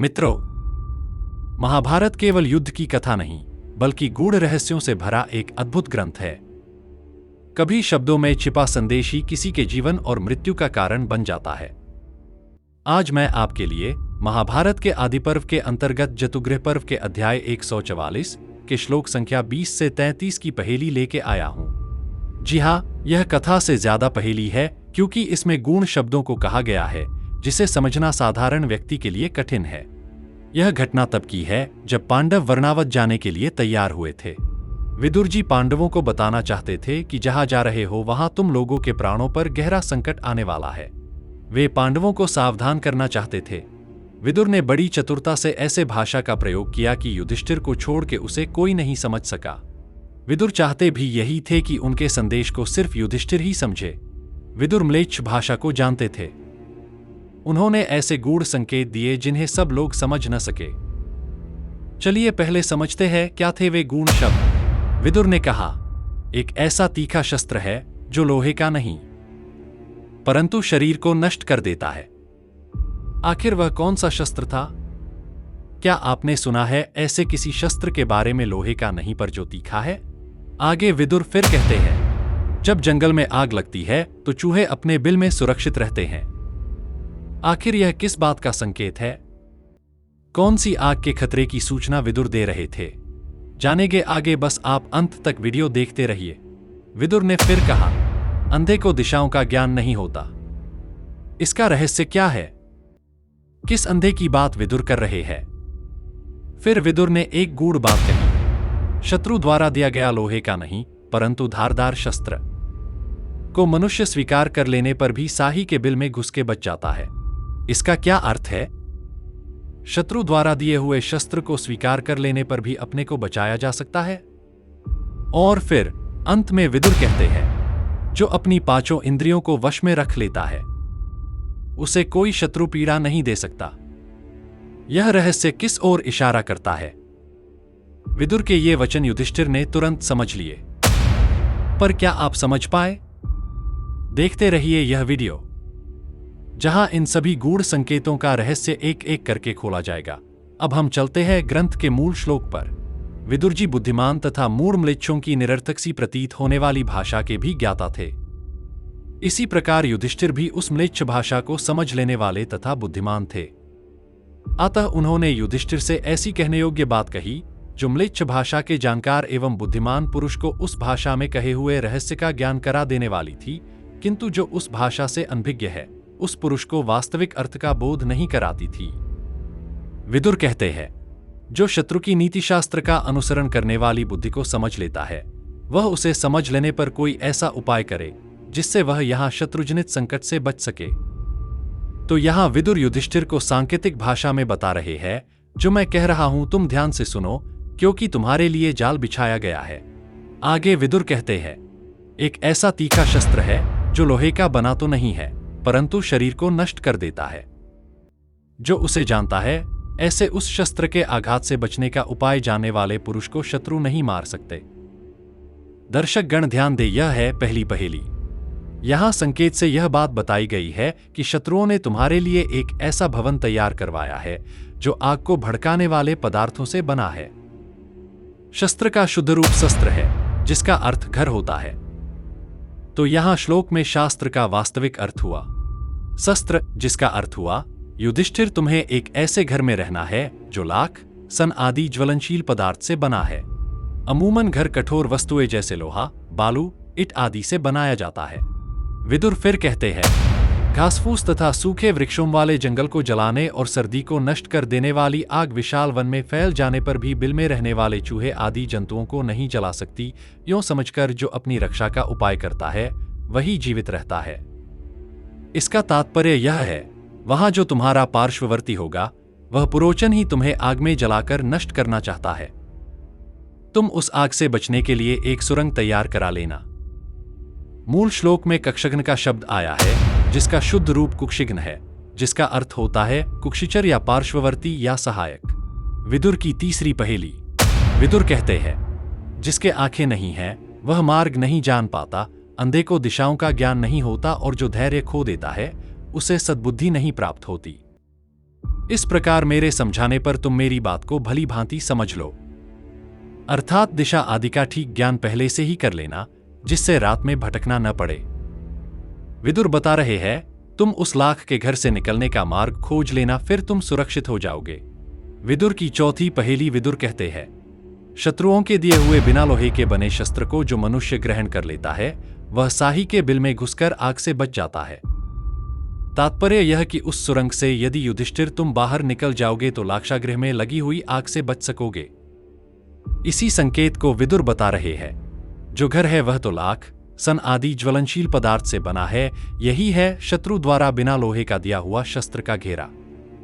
मित्रों, महाभारत केवल युद्ध की कथा नहीं, बल्कि गूढ़ रहस्यों से भरा एक अद्भुत ग्रंथ है। कभी शब्दों में छिपा संदेश ही किसी के जीवन और मृत्यु का कारण बन जाता है। आज मैं आपके लिए महाभारत के आदि पर्व के अंतर्गत जतुगृह पर्व के अध्याय 144 के श्लोक संख्या 20 से 33 की पहेली लेके आया हूं। जी हां, यह कथा से ज्यादा पहेली है, क्योंकि इसमें गूढ़ शब्दों को कहा गया है जिसे समझना साधारण व्यक्ति के लिए कठिन है। यह घटना तब की है जब पांडव वर्णावत जाने के लिए तैयार हुए थे। विदुर जी पांडवों को बताना चाहते थे कि जहां जा रहे हो वहां तुम लोगों के प्राणों पर गहरा संकट आने वाला है। वे पांडवों को सावधान करना चाहते थे। विदुर ने बड़ी चतुरता से ऐसे भाषा का प्रयोग किया कि युधिष्ठिर को छोड़ के उसे कोई नहीं समझ सका। विदुर चाहते भी यही थे कि उनके संदेश को सिर्फ युधिष्ठिर ही समझे। विदुर म्लेच्छ भाषा को जानते थे। उन्होंने ऐसे गूढ़ संकेत दिए जिन्हें सब लोग समझ न सके। चलिए पहले समझते हैं क्या थे वे गूढ़ शब्द। विदुर ने कहा, एक ऐसा तीखा शस्त्र है जो लोहे का नहीं, परंतु शरीर को नष्ट कर देता है। आखिर वह कौन सा शस्त्र था? क्या आपने सुना है ऐसे किसी शस्त्र के बारे में लोहे का नहीं पर जो तीखा है? आगे विदुर फिर कहते हैं, जब जंगल में आग लगती है तो चूहे अपने बिल में सुरक्षित रहते हैं। आखिर यह किस बात का संकेत है? कौन सी आग के खतरे की सूचना विदुर दे रहे थे? जानेंगे आगे, बस आप अंत तक वीडियो देखते रहिए। विदुर ने फिर कहा, अंधे को दिशाओं का ज्ञान नहीं होता। इसका रहस्य क्या है? किस अंधे की बात विदुर कर रहे हैं? फिर विदुर ने एक गूढ़ बात कही, शत्रु द्वारा दिया गया लोहे का नहीं परंतु धारदार शस्त्र को मनुष्य स्वीकार कर लेने पर भी साही के बिल में घुस के बच जाता है। इसका क्या अर्थ है? शत्रु द्वारा दिए हुए शस्त्र को स्वीकार कर लेने पर भी अपने को बचाया जा सकता है। और फिर अंत में विदुर कहते हैं, जो अपनी पांचों इंद्रियों को वश में रख लेता है उसे कोई शत्रु पीड़ा नहीं दे सकता। यह रहस्य किस ओर इशारा करता है? विदुर के ये वचन युधिष्ठिर ने तुरंत समझ लिए। पर क्या आप समझ पाए? देखते रहिए यह वीडियो, जहां इन सभी गूढ़ संकेतों का रहस्य एक एक करके खोला जाएगा। अब हम चलते हैं ग्रंथ के मूल श्लोक पर। विदुर जी बुद्धिमान तथा मूढ़ म्लेच्छों की निरर्थक सी प्रतीत होने वाली भाषा के भी ज्ञाता थे। इसी प्रकार युधिष्ठिर भी उस म्लेच्छ भाषा को समझ लेने वाले तथा बुद्धिमान थे। अतः उन्होंने युधिष्ठिर से ऐसी कहने योग्य बात कही जो म्लेच्छ भाषा के जानकार एवं बुद्धिमान पुरुष को उस भाषा में कहे हुए रहस्य का ज्ञान करा देने वाली थी, किंतु जो उस भाषा से अनभिज्ञ है उस पुरुष को वास्तविक अर्थ का बोध नहीं कराती थी। विदुर कहते हैं, जो शत्रु की नीतिशास्त्र का अनुसरण करने वाली बुद्धि को समझ लेता है वह उसे समझ लेने पर कोई ऐसा उपाय करे जिससे वह यहां शत्रुजनित संकट से बच सके। तो यहां विदुर युधिष्ठिर को सांकेतिक भाषा में बता रहे हैं, जो मैं कह रहा हूं तुम ध्यान से सुनो, क्योंकि तुम्हारे लिए जाल बिछाया गया है। आगे विदुर कहते हैं, एक ऐसा तीखा शस्त्र है जो लोहे का बना तो नहीं है परंतु शरीर को नष्ट कर देता है। जो उसे जानता है ऐसे उस शस्त्र के आघात से बचने का उपाय जानने वाले पुरुष को शत्रु नहीं मार सकते। दर्शक गण ध्यान दे, यह है पहली पहेली। यहां संकेत से यह बात बताई गई है कि शत्रुओं ने तुम्हारे लिए एक ऐसा भवन तैयार करवाया है जो आग को भड़काने वाले पदार्थों से बना है। शस्त्र का शुद्ध रूप शस्त्र है जिसका अर्थ घर होता है। तो यहां श्लोक में शास्त्र का वास्तविक अर्थ हुआ शस्त्र, जिसका अर्थ हुआ युधिष्ठिर तुम्हें एक ऐसे घर में रहना है जो लाख सन आदि ज्वलनशील पदार्थ से बना है। अमूमन घर कठोर वस्तुएं जैसे लोहा, बालू, ईंट आदि से बनाया जाता है। विदुर फिर कहते हैं, घासफूस तथा सूखे वृक्षों वाले जंगल को जलाने और सर्दी को नष्ट कर देने वाली आग विशाल वन में फैल जाने पर भी बिल में रहने वाले चूहे आदि जंतुओं को नहीं जला सकती। यूं समझकर जो अपनी रक्षा का उपाय करता है वही जीवित रहता है। इसका तात्पर्य यह है, वहां जो तुम्हारा पार्श्ववर्ती होगा वह पुरोचन ही तुम्हें आग में जलाकर नष्ट करना चाहता है। तुम उस आग से बचने के लिए एक सुरंग तैयार करा लेना। मूल श्लोक में कक्षघ्न का शब्द आया है जिसका शुद्ध रूप कुक्षिघ्न है, जिसका अर्थ होता है कुक्षिचर या पार्श्ववर्ती या सहायक। विदुर की तीसरी पहेली। विदुर कहते हैं, जिसके आंखें नहीं हैं वह मार्ग नहीं जान पाता, अंधे को दिशाओं का ज्ञान नहीं होता और जो धैर्य खो देता है उसे सद्बुद्धि नहीं प्राप्त होती। इस प्रकार मेरे समझाने पर तुम मेरी बात को भली भांति समझ लो, अर्थात दिशा आदि का ठीक ज्ञान पहले से ही कर लेना, जिससे रात में भटकना न पड़े। विदुर बता रहे हैं, तुम उस लाख के घर से निकलने का मार्ग खोज लेना, फिर तुम सुरक्षित हो जाओगे। विदुर की चौथी पहेली। विदुर कहते हैं, शत्रुओं के दिए हुए बिना लोहे के बने शस्त्र को जो मनुष्य ग्रहण कर लेता है, वह साही के बिल में घुसकर आग से बच जाता है। तात्पर्य यह कि उस सुरंग से यदि युधिष्ठिर तुम बाहर निकल जाओगे तो लाक्षागृह में लगी हुई आग से बच सकोगे। इसी संकेत को विदुर बता रहे हैं। जो घर है वह तो लाख, सन आदि ज्वलनशील पदार्थ से बना है। यही है शत्रु द्वारा बिना लोहे का दिया हुआ शस्त्र का घेरा।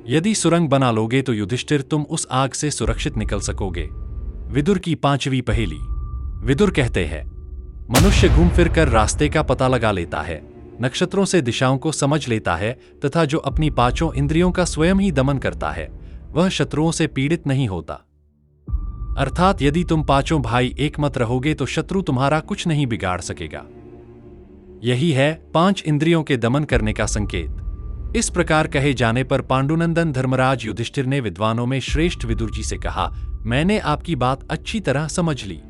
यदि सुरंग बना लोगे तो युधिष्ठिर तुम उस आग से सुरक्षित निकल सकोगे। विदुर की पांचवी पहेली। विदुर कहते हैं, मनुष्य घूम फिर कर रास्ते का पता लगा लेता है, नक्षत्रों से दिशाओं को समझ लेता है, तथा जो अपनी पांचों इंद्रियों का स्वयं ही दमन करता है, वह शत्रुओं से पीड़ित नहीं होता। अर्थात यदि तुम पांचों भाई एक मत रहोगे तो शत्रु तुम्हारा कुछ नहीं बिगाड़ सकेगा। यही है 5 इंद्रियों के दमन करने का संकेत। इस प्रकार कहे जाने पर पांडुनंदन धर्मराज युधिष्ठिर ने विद्वानों में श्रेष्ठ विदुर जी से कहा, मैंने आपकी बात अच्छी तरह समझ ली।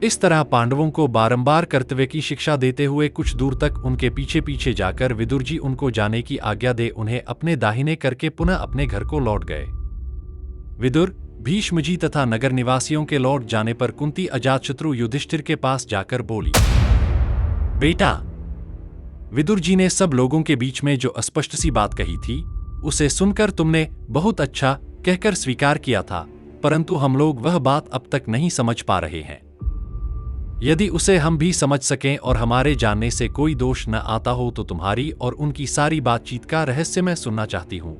इस तरह पांडवों को बारंबार कर्तव्य की शिक्षा देते हुए कुछ दूर तक उनके पीछे पीछे जाकर विदुर जी उनको जाने की आज्ञा दे उन्हें अपने दाहिने करके पुनः अपने घर को लौट गए। विदुर, भीष्म जी तथा नगर निवासियों के लौट जाने पर कुंती अजातशत्रु युधिष्ठिर के पास जाकर बोली, बेटा, विदुर जी ने सब लोगों के बीच में जो अस्पष्ट सी बात कही थी, उसे सुनकर तुमने बहुत अच्छा कहकर स्वीकार किया था, परंतु हम लोग वह बात अब तक नहीं समझ पा रहे हैं। यदि उसे हम भी समझ सकें और हमारे जानने से कोई दोष न आता हो तो तुम्हारी और उनकी सारी बातचीत का रहस्य मैं सुनना चाहती हूं।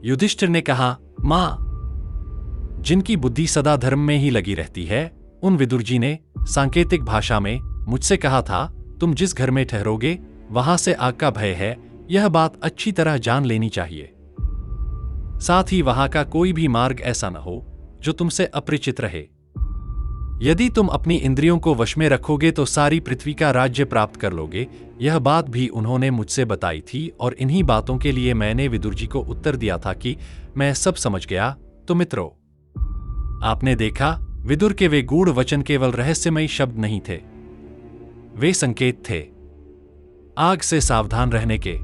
युधिष्ठिर ने कहा, मां, जिनकी बुद्धि सदा धर्म में ही लगी रहती है, उन विदुर जी ने सांकेतिक भाषा में मुझसे कहा था, तुम जिस घर में ठहरोगे वहां से आग का भय है, यह बात अच्छी तरह जान लेनी चाहिए। साथ ही वहां का कोई भी मार्ग ऐसा न हो जो तुमसे अपरिचित रहे। यदि तुम अपनी इंद्रियों को वश में रखोगे तो सारी पृथ्वी का राज्य प्राप्त कर लोगे। यह बात भी उन्होंने मुझसे बताई थी और इन्हीं बातों के लिए मैंने विदुर जी को उत्तर दिया था कि मैं सब समझ गया। तो मित्रों, आपने देखा, विदुर के वे गूढ़ वचन केवल रहस्यमयी शब्द नहीं थे, वे संकेत थे आग से सावधान रहने के,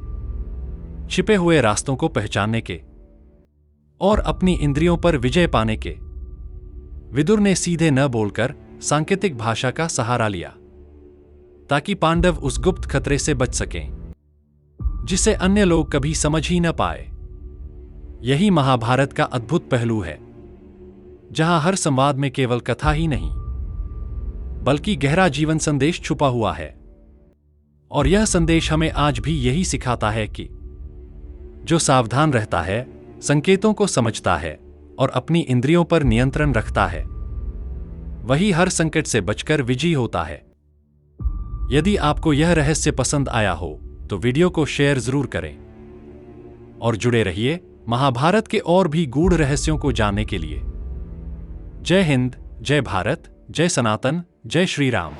छिपे हुए रास्तों को पहचानने के और अपनी इंद्रियों पर विजय पाने के। विदुर ने सीधे न बोलकर सांकेतिक भाषा का सहारा लिया ताकि पांडव उस गुप्त खतरे से बच सकें जिसे अन्य लोग कभी समझ ही न पाए। यही महाभारत का अद्भुत पहलू है, जहां हर संवाद में केवल कथा ही नहीं बल्कि गहरा जीवन संदेश छुपा हुआ है। और यह संदेश हमें आज भी यही सिखाता है कि जो सावधान रहता है, संकेतों को समझता है और अपनी इंद्रियों पर नियंत्रण रखता है, वही हर संकट से बचकर विजयी होता है। यदि आपको यह रहस्य पसंद आया हो तो वीडियो को शेयर जरूर करें और जुड़े रहिए महाभारत के और भी गूढ़ रहस्यों को जानने के लिए। जय हिंद, जय भारत, जय सनातन, जय श्री राम।